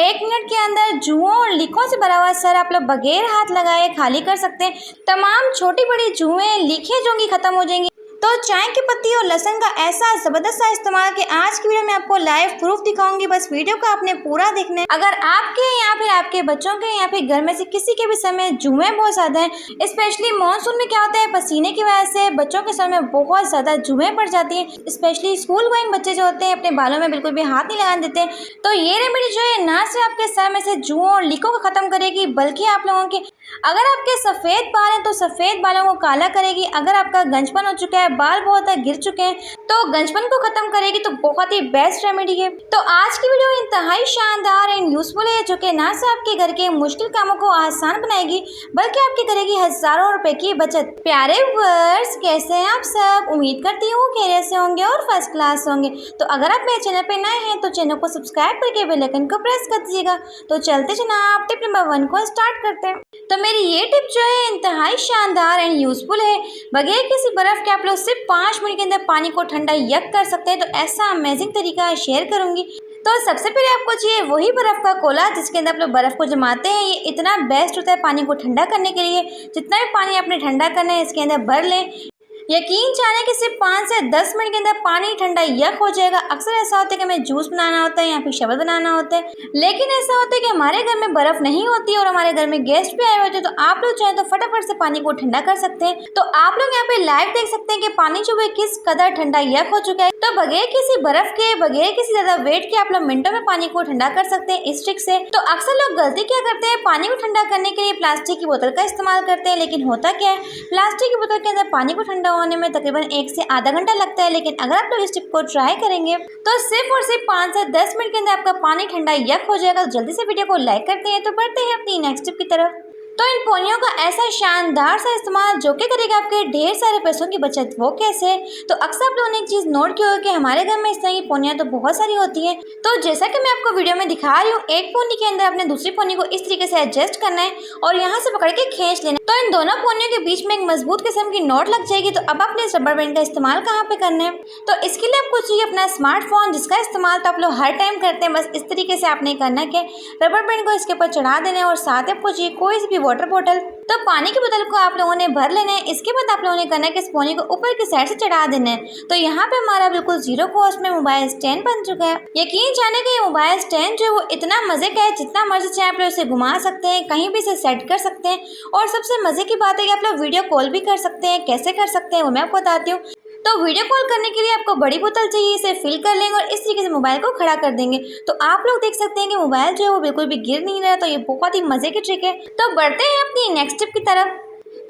1 minute के अंदर जुओं और लीकों से भरा हुआ सर आप लोग बगैर हाथ लगाए खाली कर सकते हैं। तमाम छोटी बड़ी जुएं लीखें जो कि खत्म हो जाएंगी। तो चाय की पत्ती और लहसुन का ऐसा ज़बरदस्त सा इस्तेमाल कि आज की वीडियो में आपको लाइव प्रूफ दिखाऊंगी। बस वीडियो को आपने पूरा देखना है। अगर आपके या फिर आपके बच्चों के या फिर घर में से किसी के भी सर में जुएं बहुत ज़्यादा हैं, स्पेशली मानसून में क्या होता है, पसीने की वजह से बच्चों के सर में बहुत ज़्यादा जुएं पड़ जाती हैं। स्पेशली स्कूल गोइंग बच्चे जो होते हैं अपने बालों में बिल्कुल भी हाथ नहीं लगाने देते। तो ये रेमेडी जो है ना सिर्फ आपके सर में से जुओं और लीकों को खत्म करेगी, बल्कि आप लोगों के अगर आपके सफ़ेद बाल हैं तो सफ़ेद बालों को काला करेगी। अगर आपका गंजपन हो चुका है, बाल बहुत गिर चुके हैं, तो गंजपन को खत्म करेगी। तो बहुत ही बेस्ट रेमेडी है। तो आज की वीडियो इंतहाई शानदार एंड यूजफुल है, जो कि ना सिर्फ आपके घर के मुश्किल कामों को आसान बनाएगी, बल्कि आपकी करेगी हजारों रुपए की बचत। प्यारे व्यूअर्स, कैसे हैं आप सब? उम्मीद करती हूँ खैरियत से होंगे और फर्स्ट क्लास होंगे। तो अगर आप मेरे चैनल पे नए हैं तो चैनल को सब्सक्राइब करके बेल आइकन को प्रेस कर दीजिएगा। तो चलते जनाब टिप नंबर 1 को स्टार्ट करते हैं। तो मेरी ये टिप जो है इंतहाई शानदार एंड यूजफुल है। बगैर किसी बर्फ के आप लोग सिर्फ 5 मिनट के अंदर पानी को ठंडा यक कर सकते हैं। तो ऐसा अमेजिंग तरीका शेयर करूंगी। तो सबसे पहले आपको चाहिए वही बर्फ़ का कोला जिसके अंदर आप लोग बर्फ़ को जमाते हैं। ये इतना बेस्ट होता है पानी को ठंडा करने के लिए। जितना भी पानी आपने ठंडा करना है इसके अंदर भर लें। यकीन जाने कि सिर्फ 5 से 10 मिनट के अंदर पानी ठंडा यक हो जाएगा। अक्सर ऐसा होता है कि हमें जूस बनाना होता है या फिर शरबत बनाना होता है, लेकिन ऐसा होता है कि हमारे घर में बर्फ़ नहीं होती और हमारे घर में गेस्ट भी आए होते हैं। तो आप लोग चाहें तो फटाफट से पानी को ठंडा कर सकते हैं। तो आप लोग यहाँ पे लाइव देख सकते हैं कि पानी जो है किस कदर ठंडा यक हो चुका है। तो बगैर किसी बर्फ़ के, बगैर किसी ज़्यादा वेट के आप लोग मिनटों में पानी को ठंडा कर सकते हैं इस ट्रिक से। तो अक्सर लोग गलती क्या करते हैं, पानी को ठंडा करने के लिए प्लास्टिक की बोतल का इस्तेमाल करते हैं। लेकिन होता क्या है, प्लास्टिक की बोतल के अंदर पानी को ठंडा होने में तकरीबन 1 से आधा घंटा लगता है। लेकिन अगर आप लोग इस टिप को ट्राई करेंगे तो सिर्फ और सिर्फ 5 से 10 मिनट के अंदर आपका पानी ठंडा यक हो जाएगा। तो जल्दी से वीडियो को लाइक करते हैं। तो बढ़ते हैं अपनी नेक्स्ट टिप की तरफ। तो इन पोनियों का ऐसा शानदार सा इस्तेमाल जो कि करेगा आपके ढेर सारे पैसों की बचत। वो कैसे? तो अक्सर आप लोगों ने एक चीज़ नोट की होगी कि हमारे घर में इस तरह की पोनियाँ तो बहुत सारी होती हैं। तो जैसा कि मैं आपको वीडियो में दिखा रही हूँ, एक पोनी के अंदर अपने दूसरी पोनी को इस तरीके से एडजस्ट करना है और यहाँ से पकड़ के खींच लेना है। तो इन दोनों पोनियों के बीच में एक मजबूत किस्म की नोट लग जाएगी। तो अब आपने इस रबर बैंड का इस्तेमाल कहाँ पे करना है? तो इसके लिए आपको चाहिए अपना स्मार्टफोन, जिसका इस्तेमाल तो आप लोग हर टाइम करते हैं। बस इस तरीके से आपने करना है, रबर बैंड को इसके ऊपर चढ़ा देना है और साथ ही आपको चाहिए कोई सी भी वाटर बॉटल। तो पानी की बोतल को आप लोगों ने भर लेना है। इसके बाद आप लोगों ने करना है कि इस पोनी को ऊपर की साइड से चढ़ा देना है। तो यहाँ पे हमारा बिल्कुल जीरो कॉस्ट में मोबाइल स्टैंड बन चुका है। यकीन जाने कि ये मोबाइल स्टैंड जो है वो इतना मजे का है, जितना मर्जी चाहे आप लोग इसे घुमा सकते हैं, कहीं भी इसे सेट कर सकते हैं। और सबसे मजे की बात है कि आप लोग वीडियो कॉल भी कर सकते हैं। कैसे कर सकते हैं वो मैं आपको बताती हूँ। तो वीडियो कॉल करने के लिए आपको बड़ी बोतल चाहिए, इसे फिल कर लेंगे और इस तरीके से मोबाइल को खड़ा कर देंगे। तो आप लोग देख सकते हैं कि मोबाइल जो है वो बिल्कुल भी गिर नहीं रहा। तो ये बहुत ही मजे की ट्रिक है। तो बढ़ते हैं अपनी नेक्स्ट टिप की तरफ।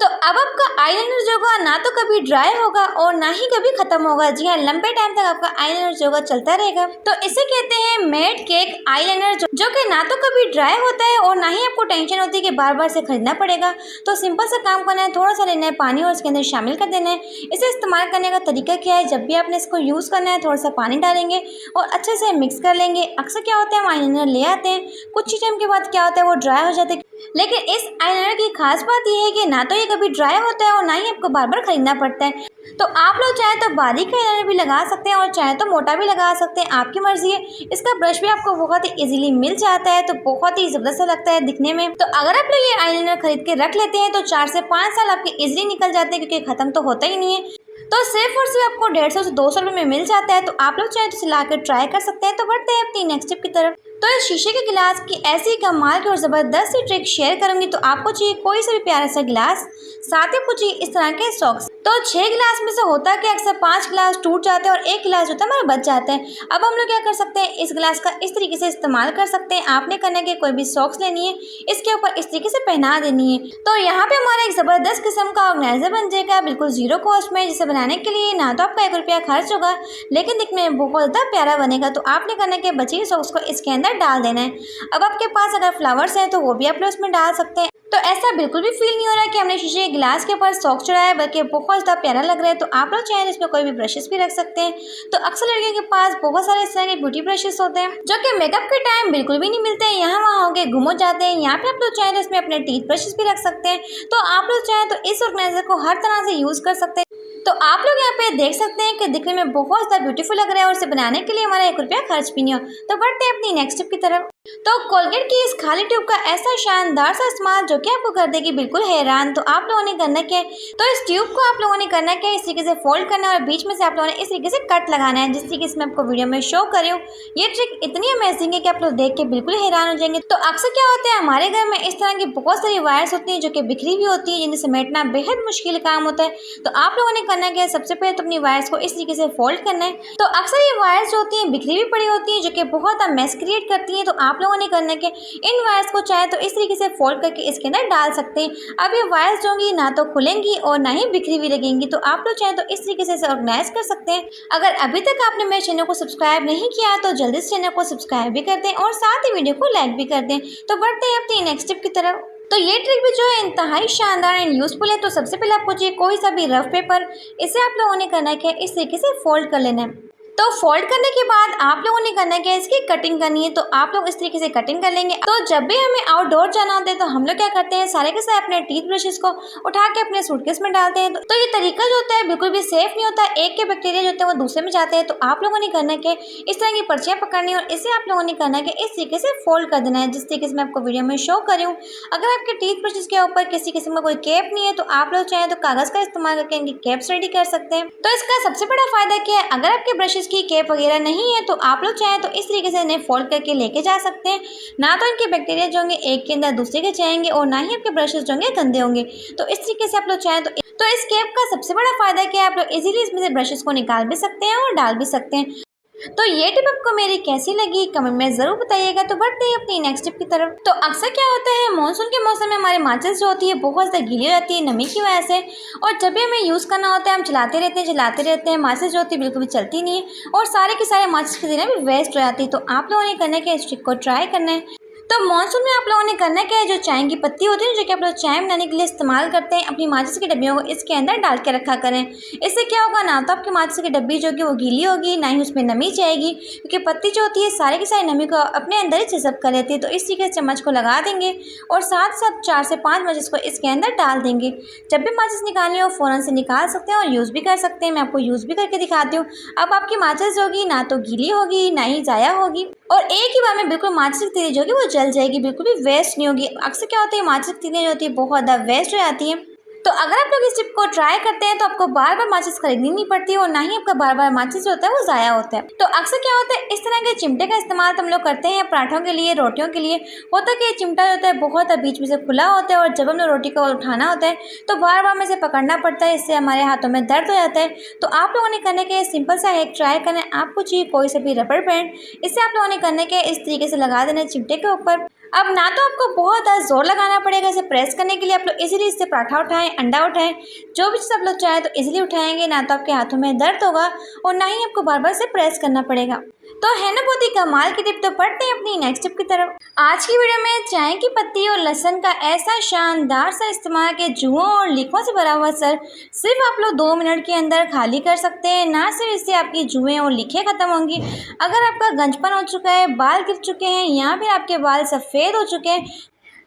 तो अब आपका आईलाइनर जो होगा ना तो कभी ड्राई होगा और ना ही कभी खत्म होगा। जी हाँ, लंबे टाइम तक आपका आईलाइनर जो होगा चलता रहेगा। तो इसे कहते हैं मेड केक आईलाइनर, जो कि ना तो कभी ड्राई होता है और ना ही आपको टेंशन होती है कि बार बार से खरीदना पड़ेगा। तो सिंपल सा काम करना है, थोड़ा सा लेना है पानी और इसके अंदर शामिल कर देना है। इसे इस्तेमाल करने का तरीका क्या है, जब भी आपने इसको यूज़ करना है थोड़ा सा पानी डालेंगे और अच्छे से मिक्स कर लेंगे। अक्सर क्या होता है, हम आईलाइनर ले आते हैं, कुछ ही टाइम के बाद क्या होता है वो ड्राई हो जाते हैं। लेकिन इस आईलाइनर की खास बात यह है कि ना तो ये कभी ड्राई होता है और ना ही आपको बार बार खरीदना पड़ता है। तो आप लोग चाहे तो बारीक आईलाइनर भी लगा सकते हैं और चाहे तो मोटा भी लगा सकते हैं, आपकी मर्जी है। इसका ब्रश भी आपको बहुत ही इजीली मिल जाता है। तो बहुत ही ज़बरदस्त लगता है दिखने में। तो अगर आप लोग ये आईलाइनर खरीद के रख लेते हैं तो 4 से 5 साल आपके इजीली निकल जाते हैं, क्योंकि ख़त्म तो होता ही नहीं है। तो सिर्फ और सिर्फ आपको 150 से 200 रुपये में मिल जाता है। तो आप लोग चाहे तो इसे ला कर ट्राई कर सकते हैं। तो बढ़ते हैं अपनी नेक्स्ट टिप की तरफ। तो इस शीशे के गिलास की ऐसी कमाल की और ज़बरदस्त सी ट्रिक शेयर करूंगी। तो आपको चाहिए कोई सा भी प्यारा सा गिलास, साथ ही आपको चाहिए इस तरह के सॉक्स। तो 6 गिलास में से होता है कि अक्सर 5 गिलास टूट जाते हैं और 1 गिलास होता है हमारा बच जाता है। अब हम लोग क्या कर सकते हैं, इस गिलास का इस तरीके से इस्तेमाल कर सकते हैं। आपने करना है कि कोई भी सॉक्स लेनी है, इसके ऊपर इस तरीके से पहना देनी है। तो यहाँ पे हमारा एक ज़बरदस्त किस्म का ऑर्गेनाइजर बन जाएगा, बिल्कुल जीरो कॉस्ट में, जिसे बनाने के लिए ना तो आपका 1 रुपया खर्च होगा, लेकिन दिखने में बहुत ज़्यादा प्यारा बनेगा। तो आपने करना है कि बचे हुए सॉक्स को इसके अंदर डाल देना है। अब आपके पास अगर फ्लावर्स हैं तो वो भी आप लोग इसमें डाल सकते हैं। तो ऐसा बिल्कुल भी फील नहीं हो रहा है कि हमने शीशे के गिलास के ऊपर सॉक्स चढ़ाया है, बल्कि बहुत ज़्यादा प्यारा लग रहा है। तो आप लोग चाहें इसमें कोई भी ब्रशेस भी रख सकते हैं। तो अक्सर लड़कियों के पास बहुत सारे इस तरह के ब्यूटी ब्रशेस होते हैं जो कि मेकअप के टाइम बिल्कुल भी नहीं मिलते हैं, यहाँ वहाँ होके गुम हो जाते हैं। यहाँ पे आप लोग चाहें तो इसमें अपने टीथ ब्रशेस भी रख सकते हैं। तो आप लोग चाहें तो इस ऑर्गेनाइजर को हर तरह से यूज़ कर सकते हैं। तो आप लोग यहाँ पे देख सकते हैं कि दिखने में बहुत ज़्यादा ब्यूटीफुल लग रहा है और इसे बनाने के लिए हमारा 1 रुपया खर्च भी नहीं हो। तो बढ़ते हैं अपनी नेक्स्ट टिप की तरफ। तो कोलगेट की इस खाली ट्यूब का ऐसा शानदार सा इस्तेमाल जो कि आपको कर देगी बिल्कुल हैरान। तो आप लोगों ने करना क्या है, तो इस ट्यूब को आप लोगों ने करना क्या है, इस तरीके से फोल्ड करना है और बीच में से आप लोगों ने इस तरीके से कट लगाना है, जिस तरीके से मैं आपको वीडियो में शो कर रही हूँ। ये ट्रिक इतनी अमेजिंग है कि आप लोग देख के बिल्कुल हैरान हो जाएंगे। तो अक्सर क्या होता है, हमारे घर में इस तरह की बहुत सारी वायर्स होती हैं जो कि बिखरी हुई होती है, जिन्हें समेटना बेहद मुश्किल काम होता है। तो आप लोगों ने करना क्या है, सबसे पहले तो अपनी वायर्स को इस तरीके से फोल्ड करना है। तो अक्सर ये वायर्स जो होती हैं बिखरी हुई पड़ी होती हैं, जो कि बहुत मेस क्रिएट करती हैं। तो आप लोगों ने करना क्या, इन वायर्स को चाहे तो इस तरीके से फोल्ड करके इसके अंदर डाल सकते हैं। अब ये वायर्स जो होंगी ना तो खुलेंगी और ना ही बिखरी हुई लगेंगी। तो आप लोग चाहे तो इस तरीके से ऑर्गेनाइज कर सकते हैं। अगर अभी तक आपने मेरे चैनल को सब्सक्राइब नहीं किया तो जल्दी से चैनल को सब्सक्राइब भी कर दें और साथ ही वीडियो को लाइक भी कर दें। तो बढ़ते हैं अपनी नेक्स्ट टिप की तरफ। तो ये ट्रिक भी जो है इंतहाई शानदार एंड यूजफुल है। तो सबसे पहले आपको चाहिए कोई सा भी रफ पेपर, इसे आप लोगों ने करना है इस तरीके से फोल्ड कर लेना है। तो फोल्ड करने के बाद आप लोगों ने करना क्या है, इसकी कटिंग करनी है। तो आप लोग इस तरीके से कटिंग कर लेंगे। तो जब भी हमें आउटडोर जाना होता है तो हम लोग क्या करते हैं, सारे के सारे अपने टीथ ब्रशेस को उठा के अपने सूटकेस में डालते हैं। तो ये तरीका जो होता है बिल्कुल भी सेफ नहीं होता, एक के बैक्टीरिया जो होते हैं वो दूसरे में जाते हैं। तो आप लोगों ने करना क्या, इस तरह की पर्चियाँ पकड़नी है और इसे आप लोगों ने करना है इस तरीके से फोल्ड कर देना है, जिस तरीके से मैं आपको वीडियो में शो कर रही हूँ। अगर आपके टीथ ब्रशेस के ऊपर किसी किस्म का कोई कैप नहीं है तो आप लोग चाहें तो कागज का इस्तेमाल करके इनकी कैप्स रेडी कर सकते हैं। तो इसका सबसे बड़ा फायदा क्या है, अगर आपके ब्रशेस की कैप वगैरह नहीं है तो आप लोग चाहें तो इस तरीके से इन्हें फोल्ड करके लेके जा सकते हैं। ना तो इनके बैक्टीरिया जो होंगे एक के अंदर दूसरे के जाएंगे और ना ही आपके ब्रशेस जो होंगे गंदे होंगे। तो इस तरीके से आप लोग चाहें तो इस कैप का सबसे बड़ा फायदा क्या है, आप लोग इजीली इसमें से ब्रशेस को निकाल भी सकते हैं और डाल भी सकते हैं। तो ये टिप आपको मेरी कैसी लगी कमेंट में ज़रूर बताइएगा। तो बढ़ते हैं अपनी नेक्स्ट टिप की तरफ। तो अक्सर क्या होता है, मानसून के मौसम में हमारे माचिस जो होती है बहुत ज़्यादा गीली हो जाती है नमी की वजह से, और जब भी हमें यूज़ करना होता है हम चलाते रहते हैं, माचिस जो होती है बिल्कुल भी चलती नहीं है और सारे के सारे माचिस की दिनें भी वेस्ट हो जाती है। तो आप लोगों ने करना क्या, इस ट्रिक को ट्राई करना है। तो मानसून में आप लोगों ने करना क्या है, जो चाय की पत्ती होती है जो कि आप लोग चाय बनाने के लिए इस्तेमाल करते हैं, अपनी माचिस की डब्बियों को इसके अंदर डाल के रखा करें। इससे क्या होगा, ना तो आपकी माचिस की डब्बी जो कि वो गीली होगी, ना ही उसमें नमी जाएगी, क्योंकि पत्ती जो होती है सारे की सारी नमी को अपने अंदर ही जज़ब कर लेती है। तो इस तरीके से चम्मच को लगा देंगे और साथ साथ 4 से 5 माचिस को इसके अंदर डाल देंगे। जब भी माचिस निकालनी हो फ़ौरन से निकाल सकते हैं और यूज़ भी कर सकते हैं। मैं आपको यूज़ भी करके दिखाती हूँ। अब आपकी माचिस जो होगी ना तो गीली होगी ना ही ज़ाया होगी और एक ही बार में बिल्कुल माचिस की तीली जो होगी वो जल जाएगी, बिल्कुल भी वेस्ट नहीं होगी। अक्सर क्या होता है, माचिस की तीलियाँ जो होती है बहुत ज़्यादा वेस्ट हो जाती हैं। तो अगर आप लोग इस टिप को ट्राई करते हैं तो आपको बार बार माचिस खरीदनी नहीं पड़ती और ना ही आपका बार बार माचिस जो होता है वो ज़ाया होता है। तो अक्सर क्या होता है, इस तरह के चिमटे का इस्तेमाल हम लोग करते हैं पराठों के लिए, रोटियों के लिए। होता है कि ये चिमटा जो होता है बहुत बीच में से खुला होता है और जब हमें रोटी को उठाना होता है तो बार बार में से पकड़ना पड़ता है, इससे हमारे हाथों में दर्द हो जाता है। तो आप लोगों ने करने के सिंपल सा एक ट्राई करना है। आपको चाहिए कोई सा भी रबड़ बैंड, इससे आप लोगों ने करने के इस तरीके से लगा देना चिमटे के ऊपर। अब ना तो आपको बहुत ज़्यादा जोर लगाना पड़ेगा इसे प्रेस करने के लिए, आप लोग इजीली इससे पराठा उठाएं, अंडा उठाएं, जो भी चीज़ आप लोग चाहें तो इजीली उठाएंगे। ना तो आपके हाथों में दर्द होगा और ना ही आपको बार बार से प्रेस करना पड़ेगा। तो है ना बहुत ही कमाल की टिप। तो बढ़ते हैं अपनी नेक्स्ट टिप की तरफ। आज की वीडियो में चाय की पत्ती और लहसुन का ऐसा शानदार सा इस्तेमाल के जुओं और लीकों से भरा हुआ सर सिर्फ आप लोग 2 मिनट के अंदर खाली कर सकते हैं। ना सिर्फ इससे आपकी जुएं और लीखें खत्म होंगी, अगर आपका गंजपन हो चुका है, बाल गिर चुके हैं या फिर आपके बाल सफ़ेद हो चुके हैं,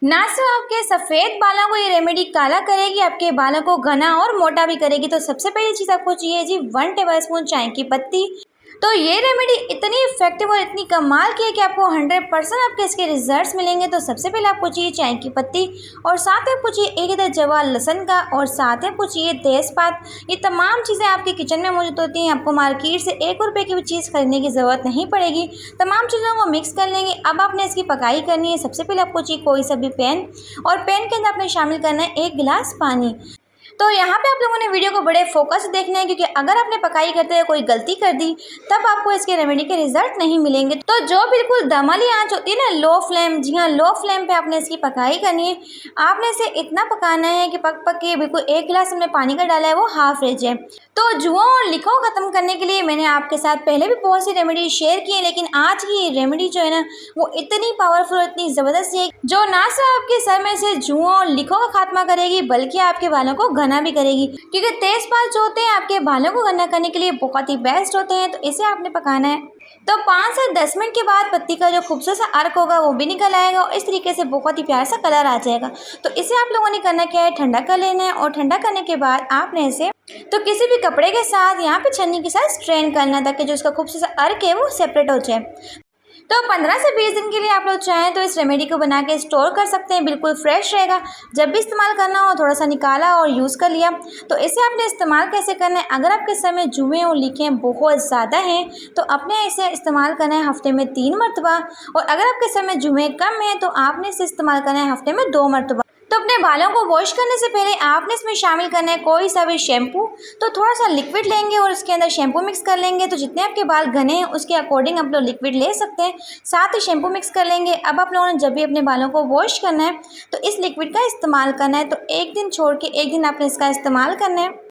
ना सिर्फ आपके सफ़ेद बालों को ये रेमेडी काला करेगी, आपके बालों को घना और मोटा भी करेगी। तो सबसे पहली चीज़ आपको चाहिए जी 1 टेबलस्पून चाय की पत्ती। तो ये रेमेडी इतनी इफेक्टिव और इतनी कमाल की है कि आपको 100% आपके इसके रिजल्ट्स मिलेंगे। तो सबसे पहले आपको चाहिए चाय की पत्ती और साथ ही आपको चाहिए एक इधर जवा लहसुन का और साथ ही आपको चाहिए तेज़पात। ये तमाम चीज़ें आपके किचन में मौजूद होती हैं, आपको मार्केट से 1 रुपये की भी चीज़ खरीदने की ज़रूरत नहीं पड़ेगी। तमाम चीज़ों को मिक्स कर लेंगे। अब आपने इसकी पकाई करनी है। सबसे पहले आपको चाहिए कोई सा भी पैन और पैन के अंदर आपने शामिल करना है 1 गिलास पानी। तो यहाँ पे आप लोगों ने वीडियो को बड़े फोकस से देखना है, क्योंकि अगर आपने पकाई करते हुए कोई गलती कर दी तब आपको इसके रेमेडी के रिजल्ट नहीं मिलेंगे। तो जो बिल्कुल दम वाली आँच होती है ना, लो फ्लेम, जी हाँ लो फ्लेम पे आपने इसकी पकाई करनी है। आपने इसे इतना पकाना है कि पक पक के बिल्कुल 1 गिलास हमने पानी का डाला है वो हाफ रह जाए। तो जुओं और लिखों ख़त्म करने के लिए मैंने आपके साथ पहले भी बहुत सी रेमेडी शेयर की है, लेकिन आज की ये रेमेडी जो है ना वो इतनी पावरफुल, इतनी ज़बरदस्त है जो ना सिर्फ आपके सर में से जुओं और लिखों का खात्मा करेगी बल्कि आपके बालों को घना भी करेगी, क्योंकि तेज़पात जो होते हैं आपके बालों को घना करने के लिए बहुत ही बेस्ट होते हैं। तो इसे आपने पकाना है। तो 5 से 10 मिनट के बाद पत्ती का जो खूबसूरत सा अर्क होगा वो भी निकल आएगा और इस तरीके से बहुत ही प्यारा सा कलर आ जाएगा। तो इसे आप लोगों ने करना क्या है, ठंडा कर लेना है और ठंडा करने के बाद आपने इसे तो किसी भी कपड़े के साथ यहाँ पे छन्नी के साथ स्ट्रेन करना, ताकि जो इसका खूबसूरत सा अर्क है वो सेपरेट हो जाए। तो 15 से 20 दिन के लिए आप लोग चाहें तो इस रेमेडी को बना के स्टोर कर सकते हैं, बिल्कुल फ्रेश रहेगा। जब भी इस्तेमाल करना हो थोड़ा सा निकाला और यूज़ कर लिया। तो इसे आपने इस्तेमाल कैसे करना है, अगर आपके सर में जुएँ और लीकें बहुत ज़्यादा हैं तो आपने इसे इस्तेमाल करना है हफ्ते में 3 मरतबा, और अगर आपके सर में जुएँ कम हैं तो आपने इसे इस्तेमाल करना है हफ्ते में 2 मरतबा। तो अपने बालों को वॉश करने से पहले आपने इसमें शामिल करना है कोई सा भी शैम्पू। तो थोड़ा सा लिक्विड लेंगे और उसके अंदर शैम्पू मिक्स कर लेंगे। तो जितने आपके बाल घने हैं उसके अकॉर्डिंग आप लोग लिक्विड ले सकते हैं, साथ ही शैम्पू मिक्स कर लेंगे। अब आप लोगों ने जब भी अपने बालों को वॉश करना है तो इस लिक्विड का इस्तेमाल करना है। तो एक दिन छोड़ के एक दिन आपने इसका इस्तेमाल करना है।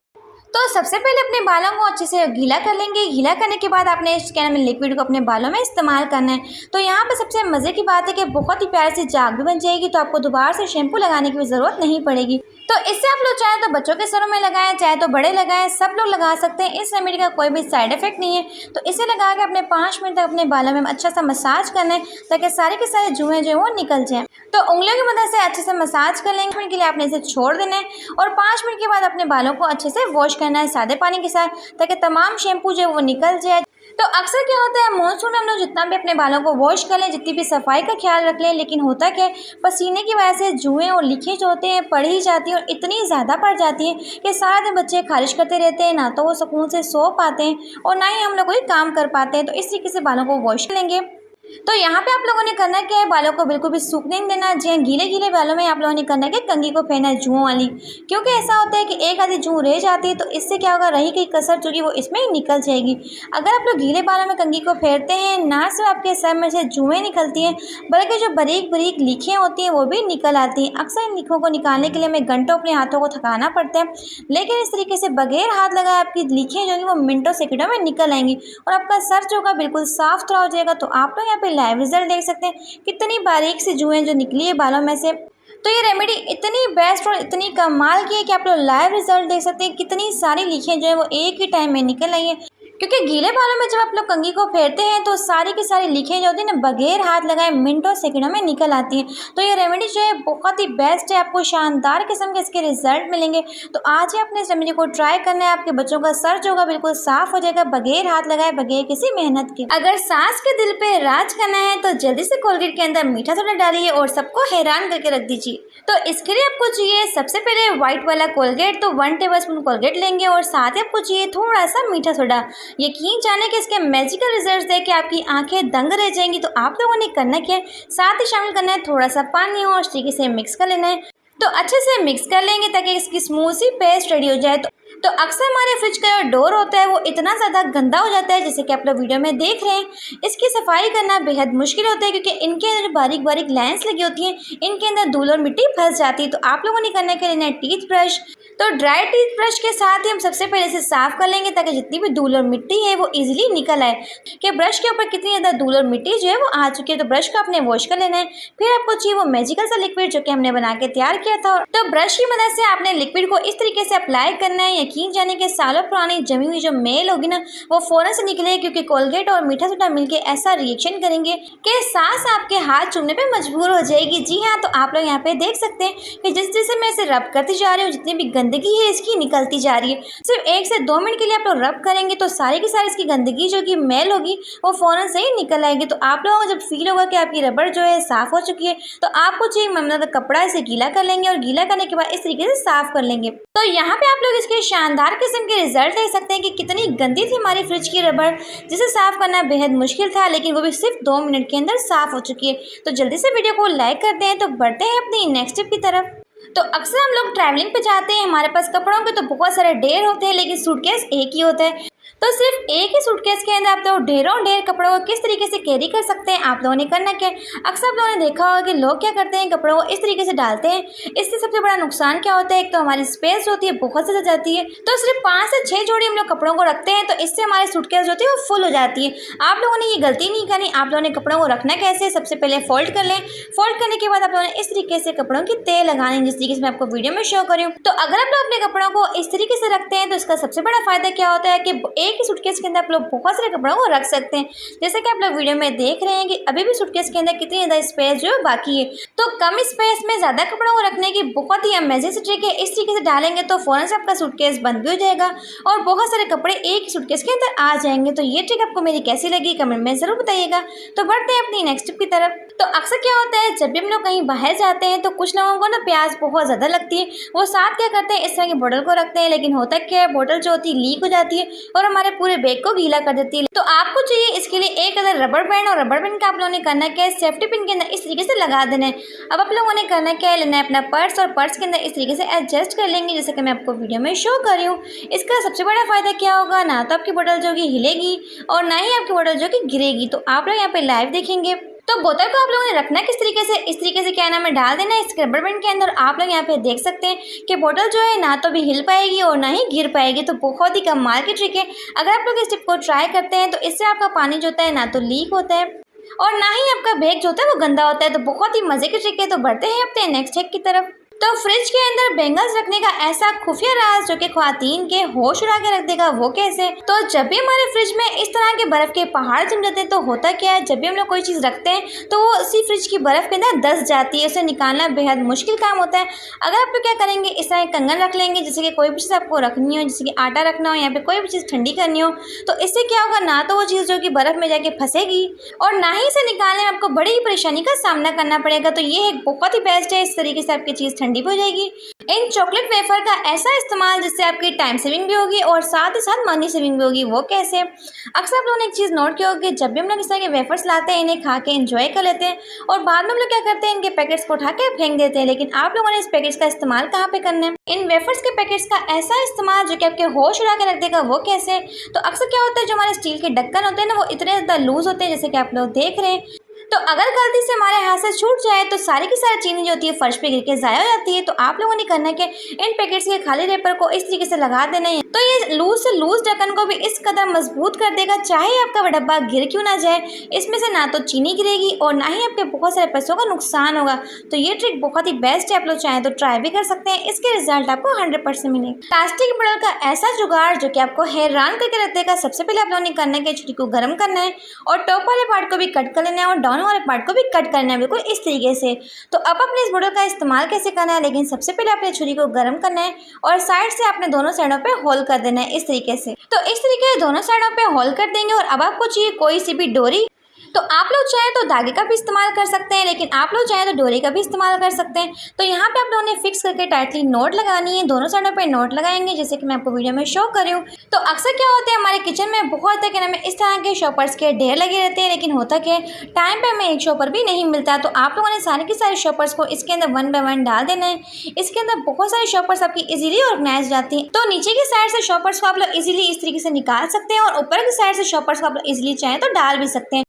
तो सबसे पहले अपने बालों को अच्छे से गीला कर लेंगे। गीला करने के बाद आपने इस क्या नाम है लिक्विड को अपने बालों में इस्तेमाल करना है। तो यहाँ पे सबसे मज़े की बात है कि बहुत ही प्यारी सी झाग भी बन जाएगी, तो आपको दोबारा से शैम्पू लगाने की भी ज़रूरत नहीं पड़ेगी। तो इससे आप लोग चाहे तो बच्चों के सरों में लगाएं, चाहे तो बड़े लगाएं, सब लोग लगा सकते हैं। इस रेमेडी का कोई भी साइड इफेक्ट नहीं है। तो इसे लगा के अपने 5 मिनट तक अपने बालों में अच्छा सा मसाज करना है ताकि सारे के सारे जुएँ जो हैं वो निकल जाएँ। तो उंगलियों की मदद से अच्छे से मसाज कर लेंगे। 5 मिनट के लिए आपने इसे छोड़ देना है और 5 मिनट के बाद अपने बालों को अच्छे से वॉश करना है सादे पानी के साथ, ताकि तमाम शैम्पू जो है वो निकल जाए। तो अक्सर क्या होता है मानसून में हम लोग जितना भी अपने बालों को वॉश कर लें, जितनी भी सफाई का ख्याल रख लें, लेकिन होता क्या है पसीने की वजह से जुएँ और लीकेज जो होते हैं पड़ ही जाती हैं और इतनी ज़्यादा पड़ जाती हैं कि सारा दिन बच्चे खारिश करते रहते हैं, ना तो वो सुकून से सो पाते हैं और ना ही हम लोग कोई काम कर पाते हैं। तो इस तरीके से बालों को वॉश कर लेंगे। तो यहाँ पे आप लोगों ने करना क्या है, बालों को बिल्कुल भी सूखने नहीं देना। जी गीले गीले बालों में आप लोगों ने करना है कि कंघी को फेरना है जुओं वाली, क्योंकि ऐसा होता है कि एक आधी जूं रह जाती है तो इससे क्या होगा रही गई कसर जो कि वो इसमें ही निकल जाएगी। अगर आप लोग गीले बालों में कंघी को फेरते हैं ना सिर्फ आपके सर में से जुएँ निकलती हैं बल्कि जो बारीक बारीक लीखें होती हैं वो भी निकल आती हैं। अक्सर इन लीखों को निकालने के लिए हमें घंटों अपने हाथों को थकाना पड़ता है, लेकिन इस तरीके से बगैर हाथ लगाए आपकी लीखें जो है वो मिनटों सेकंडों में निकल आएंगी और आपका सर जो होगा बिल्कुल साफ सुथरा हो जाएगा। तो आप लोग यहाँ पे लाइव रिजल्ट देख सकते हैं कितनी बारीक सी जुएँ जो निकली है बालों में से। तो ये रेमेडी इतनी बेस्ट और इतनी कमाल की है कि आप लोग लाइव रिजल्ट देख सकते हैं कितनी सारी लीखें जो है वो एक ही टाइम में निकल आई है। क्योंकि गीले बालों में जब आप लोग कंघी को फेरते हैं तो सारी की सारी लीखें जो होती है ना बगैर हाथ लगाए मिनटों सेकंडों में निकल आती हैं। तो ये रेमेडी जो है बहुत ही बेस्ट है, आपको शानदार किस्म के इसके रिजल्ट मिलेंगे। तो आज ही अपने इस रेमेडी को ट्राई करना है, आपके बच्चों का सर जो होगा बिल्कुल साफ हो जाएगा बगैर हाथ लगाए बगैर किसी मेहनत के। अगर सास के दिल पे राज करना है तो जल्दी से कोलगेट के अंदर मीठा सोडा डालिए और सबको हैरान करके रख दीजिए। तो इसके लिए आपको चाहिए सबसे पहले व्हाइट वाला कोलगेट, तो 1 टेबलस्पून कोलगेट लेंगे और साथ ही आपको चाहिए थोड़ा सा मीठा सोडा। यकीन जाने कि इसके मैजिकल रिजल्ट्स देख के आपकी आंखें दंग रह जाएंगी। तो आप लोगों ने करना क्या है, साथ ही शामिल करना है थोड़ा सा पानी और इस तरीके से मिक्स कर लेना है। तो अच्छे से मिक्स कर लेंगे ताकि इसकी स्मूथ सी पेस्ट रेडी हो जाए। तो अक्सर हमारे फ्रिज का जो डोर होता है वो इतना ज़्यादा गंदा हो जाता है जैसे कि आप लोग वीडियो में देख रहे हैं। इसकी सफाई करना बेहद मुश्किल होता है क्योंकि इनके अंदर बारीक बारीक लाइंस लगी होती हैं, इनके अंदर धूल और मिट्टी फंस जाती है। तो आप लोगों ने करना है लेना है टीथ ब्रश। तो ड्राई टीथ ब्रश के साथ ही हम सबसे पहले इसे साफ़ कर लेंगे ताकि जितनी भी धूल और मिट्टी है वो ईजिली निकल आए कि ब्रश के ऊपर कितनी ज़्यादा धूल और मिट्टी जो है वो आ चुकी है। तो ब्रश को आपने वॉश कर लेना है। फिर आपको चाहिए वो मैजिकल सा लिक्विड जो कि हमने बना के तैयार किया था। तो ब्रश की मदद से आपने लिक्विड को इस तरीके से अप्लाई करना है। यकीन जाने के सालों पुरानी जमी हुई जो मेल होगी ना वो फौरन से निकले, क्योंकि कोलगेट और मीठा सोडा मिलके ऐसा रिएक्शन करेंगे कि सांस आपके हाथ चूमने पे मजबूर हो जाएगी। जी हाँ, तो आप लोग यहाँ पे देख सकते हैं कि जिस जैसे मैं इसे रब करती जा रही हूँ जितनी भी गंदगी है इसकी निकलती जा रही है। सिर्फ 1 से 2 मिनट के लिए आप लोग रब करेंगे तो सारी की सारी इसकी गंदगी जो कि मेल होगी वो फौरन से ही निकल आएगी। तो आप लोगों को जब फील होगा कि आपकी रबड़ जो है साफ़ हो चुकी है तो आपको चाहिए मतलब कपड़ा इसे गीला कर लेंगे और गीला करने के बाद इस तरीके से साफ़ कर लेंगे। तो यहाँ पे आप लोग इसके शानदार किस्म के रिजल्ट देख सकते हैं कि कितनी गंदी थी हमारी फ्रिज की रबड़, जिसे साफ़ करना बेहद मुश्किल था, लेकिन वो भी सिर्फ 2 मिनट के अंदर साफ़ हो चुकी है। तो जल्दी से वीडियो को लाइक करते हैं। तो बढ़ते हैं अपनी नेक्स्ट टिप की तरफ। तो अक्सर हम लोग ट्रैवलिंग पे जाते हैं, हमारे पास कपड़ों के तो बहुत सारे ढेर होते हैं लेकिन सूटकेस एक ही होता है। तो सिर्फ एक ही सूटकेस के अंदर आप लोग ढेरों ढेर कपड़ों को किस तरीके से कैरी कर सकते हैं, आप लोगों ने करना क्या है। अक्सर आप लोगों ने देखा होगा कि लोग क्या करते हैं, कपड़ों को इस तरीके से डालते हैं। इससे सबसे बड़ा नुकसान क्या होता है, एक तो हमारी स्पेस होती है बहुत ज़्यादा जाती है। तो सिर्फ 5 से 6 जोड़ी हम लोग कपड़ों को रखते हैं तो इससे हमारी सूटकेस जो होती है वो फुल हो जाती है। आप लोगों ने ये गलती नहीं करनी। आप लोगों ने कपड़ों को रखना कैसे, सबसे पहले फोल्ड कर लें। फोल्ड करने के बाद आप लोगों ने इस तरीके से कपड़ों की तय लगानी, जिस तरीके से मैं आपको वीडियो में शो कर रही हूँ। तो अगर आप लोग अपने कपड़ों को इस तरीके से रखते हैं तो इसका सबसे बड़ा फायदा क्या होता है कि एक ही सूटकेस के अंदर आप लोग बहुत सारे कपड़ों को रख सकते हैं। जैसे कि आप लोग वीडियो में देख रहे हैं कि अभी भी सूटकेस के अंदर कितनी ज़्यादा स्पेस जो है बाकी है। तो कम स्पेस में ज़्यादा कपड़ों को रखने की बहुत ही अमेजिंग सी ट्रिक है। इस तरीके से डालेंगे तो फ़ौरन से आपका सूटकेस बंद भी हो जाएगा और बहुत सारे कपड़े एक ही सूटकेस के अंदर आ जाएंगे। तो ये ट्रिक आपको मेरी कैसी लगी कमेंट में ज़रूर बताइएगा। तो बढ़ते हैं अपनी नेक्स्ट टिप की तरफ। तो अक्सर क्या होता है, जब भी हम लोग कहीं बाहर जाते हैं तो कुछ लोगों को ना प्यास बहुत ज़्यादा लगती है। वो साथ क्या करते हैं, इस तरह की बोतल को रखते हैं, लेकिन होता क्या है, बोतल जो होती है लीक हो जाती है और हमारे पूरे बैग को गीला कर देती है। तो आपको चाहिए इसके लिए एक अदर रबड़ बैंड, और रबड़ बैंड का आप लोगों ने करना क्या है, सेफ्टी पिन के अंदर इस तरीके से लगा देना है। अब आप लोगों ने करना क्या है, लेना है अपना पर्स और पर्स के अंदर इस तरीके से एडजस्ट कर लेंगे, जैसे कि मैं आपको वीडियो में शो कर रही हूँ। इसका सबसे बड़ा फायदा क्या होगा, ना तो आपकी बोतल जो कि हिलेगी और ना ही आपकी बोतल जो कि गिरेगी। तो आप लोग यहाँ पे लाइव देखेंगे। तो बोतल को आप लोगों ने रखना किस तरीके से, इस तरीके से क्या नाम है डाल देना है इस रबर बैंड के अंदर। आप लोग यहाँ पे देख सकते हैं कि बोतल जो है ना तो भी हिल पाएगी और ना ही गिर पाएगी। तो बहुत ही कमाल की ट्रिक है। अगर आप लोग इस टिप को ट्राई करते हैं तो इससे आपका पानी जो होता है ना तो लीक होता है और ना ही आपका बैग जो होता है वो गंदा होता है। तो बहुत ही मजे की ट्रिक है। तो बढ़ते हैं अपने नेक्स्ट हैक की तरफ। तो फ्रिज के अंदर बैंगल्स रखने का ऐसा खुफिया राज जो कि ख्वातीन के होश उड़ा के रख देगा, वो कैसे। तो जब भी हमारे फ्रिज में इस तरह के बर्फ के पहाड़ जम जाते हैं तो होता क्या है, जब भी हम लोग कोई चीज़ रखते हैं तो वो उसी फ्रिज की बर्फ के अंदर दस जाती है। उसे निकालना बेहद मुश्किल काम होता है। अगर आप लोग क्या करेंगे, इस तरह कंगन रख लेंगे, जैसे कि कोई भी चीज़ आपको रखनी हो, जैसे कि आटा रखना हो, यहाँ पे कोई भी चीज़ ठंडी करनी हो, तो इससे क्या होगा, ना तो वो चीज़ जो कि बर्फ में जाके फंसेगी और ना ही इसे निकालने में आपको बड़ी ही परेशानी का सामना करना पड़ेगा। तो ये एक बहुत ही बेस्ट है। इस तरीके से आपकी चीज़ ठंडी भी हो जाएगी। इन चॉकलेट वेफर का ऐसा इस्तेमाल जिससे आपकी टाइम सेविंग भी होगी और साथ ही साथ मनी सेविंग भी होगी, वो कैसे। अक्सर आप लोगों ने एक चीज़ नोट की होगी, जब भी हम लोग इस तरह के वेफर्स लाते हैं, इन्हें खा के एंजॉय कर लेते हैं और बाद में हम लोग क्या करते हैं, इनके पैकेट्स को उठा के फेंक देते हैं। लेकिन आप लोगों ने इस पैकेट्स का इस्तेमाल कहाँ पे करना है, इन वेफर्स के पैकेट्स का ऐसा इस्तेमाल जो कि आपके होश उड़ा के रख देगा, वो कैसे। तो अक्सर क्या होता है, जो हमारे स्टील के ढक्कन होते हैं ना, वो इतने ज़्यादा लूज होते हैं, जैसे कि आप लोग देख रहे हैं। तो अगर गलती से हमारे हाथ से छूट जाए तो सारी की सारी चीनी जो होती है फर्श पे गिर के ज़ाया हो जाती है। तो आप लोगों ने करना है कि इन पैकेट्स के खाली रेपर को इस तरीके से लगा देना है। तो ये लूज से लूज ढक्कन को भी इस कदर मजबूत कर देगा, चाहे आपका डब्बा गिर क्यों ना जाए, इसमें से ना तो चीनी गिरेगी और ना ही आपके बहुत सारे पैसों का नुकसान होगा। तो ये ट्रिक बहुत ही बेस्ट है। आप लोग चाहें तो ट्राई भी कर सकते हैं। इसके रिजल्ट आपको 100% मिलेंगे। प्लास्टिक बोतल का ऐसा जुगाड़ जो कि आपको हैरान करके रख देगा। सबसे पहले आप लोगों ने करना है कि छुरी को गर्म करना है और टॉप वाले पार्ट को भी कट कर लेना है और डाउन वाले पार्ट को भी कट करना है, बिल्कुल इस तरीके से। तो अब अपने इस बोतल का इस्तेमाल कैसे करना है, लेकिन सबसे पहले आपने छुरी को गर्म करना है और साइड से आपने दोनों साइडों पे होल कर देना है इस तरीके से। तो इस तरीके से दोनों साइडों पे होल कर देंगे और अब आपको चाहिए कोई सी भी डोरी। तो आप लोग चाहें तो धागे का भी इस्तेमाल कर सकते हैं, लेकिन आप लोग चाहें तो डोरी का भी इस्तेमाल कर सकते हैं। तो यहाँ पे आप लोगों ने फिक्स करके टाइटली नोट लगानी है, दोनों साइडों पे नोट लगाएंगे, जैसे कि मैं आपको वीडियो में शो कर रही हूँ। तो अक्सर क्या होता है, हमारे किचन में बहुत है कि इस तरह के शॉपर्स के ढेर लगे रहते हैं, लेकिन होता क्या है, टाइम पे हमें एक शॉपर भी नहीं मिलता। तो आप लोगों ने सारे के सारे शॉपर्स को इसके अंदर 1 बाय 1 डाल देना है। इसके अंदर बहुत सारे शॉपर्स आपकी इजीली ऑर्गेनाइज जाती हैं। तो नीचे की साइड से शॉपर्स को आप लोग इजीली इस तरीके से निकाल सकते हैं और ऊपर की साइड से शॉपर्स को आप लोग इजीली चाहें तो डाल भी सकते हैं।